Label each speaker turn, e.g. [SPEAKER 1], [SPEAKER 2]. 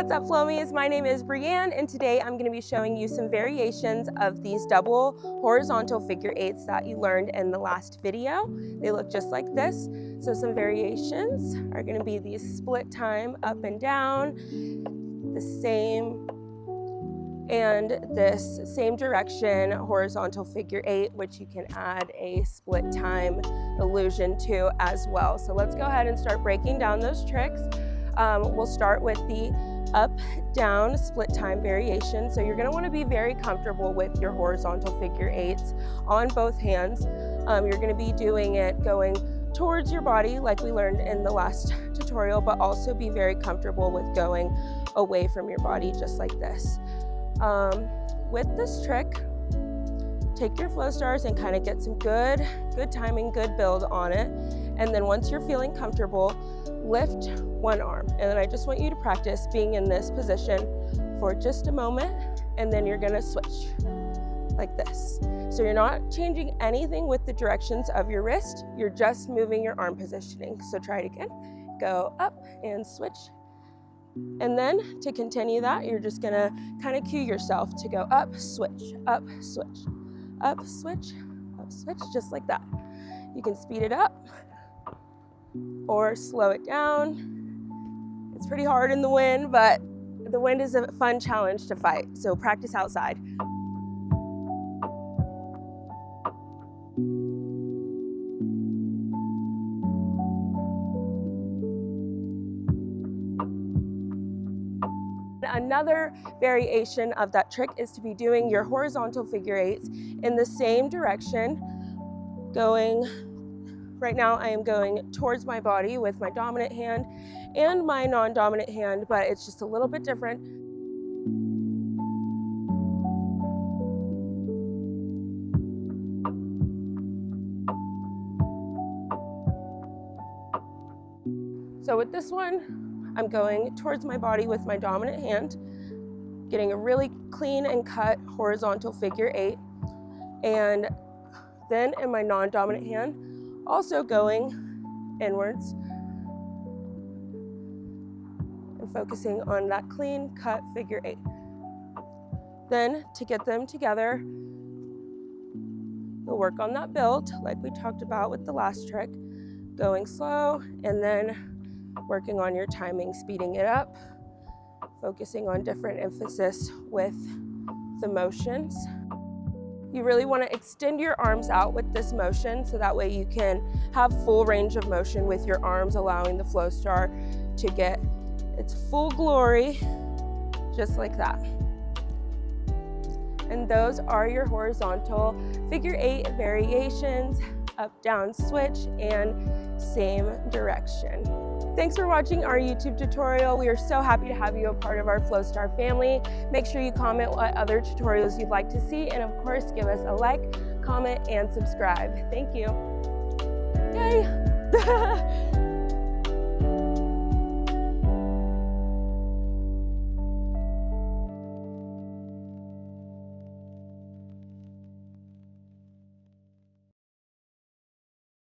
[SPEAKER 1] What's up, Flomies? My name is Breanne, and today I'm going to be showing you some variations of these double horizontal figure eights that you learned in the last video. They look just like this. So some variations are going to be these split time up and down, the same and this same direction horizontal figure eight, which you can add a split time illusion to as well. So let's go ahead and start breaking down those tricks. We'll start with the up, down, split time variation. So you're going to want to be very comfortable with your horizontal figure eights on both hands. You're going to be doing it going towards your body like we learned in the last tutorial, but also be very comfortable with going away from your body just like this. With this trick, take your Flowstars and kind of get some good timing, good build on it. And then once you're feeling comfortable, lift one arm. And then I just want you to practice being in this position for just a moment, and then you're gonna switch like this. So you're not changing anything with the directions of your wrist, you're just moving your arm positioning. So try it again. Go up and switch. And then to continue that, you're just gonna kind of cue yourself to go up, switch, up, switch, up, switch, up, switch, just like that. You can speed it up or slow it down. It's pretty hard in the wind, but the wind is a fun challenge to fight, so practice outside. Another variation of that trick is to be doing your horizontal figure eights in the same direction, right now I am going towards my body with my dominant hand and my non-dominant hand, but it's just a little bit different. So with this one, I'm going towards my body with my dominant hand, getting a really clean and cut horizontal figure eight, and then in my non-dominant hand, also going inwards and focusing on that clean cut figure eight. Then to get them together, you'll work on that build like we talked about with the last trick, going slow and then working on your timing, speeding it up, focusing on different emphasis with the motions. You really want to extend your arms out with this motion so that way you can have full range of motion with your arms, allowing the Flowstar to get its full glory, just like that. And those are your horizontal figure eight variations, up, down, switch, and same direction. Thanks for watching our YouTube tutorial. We are so happy to have you a part of our Flowstar family. Make sure you comment what other tutorials you'd like to see, and of course, give us a like, comment, and subscribe. Thank you. Yay!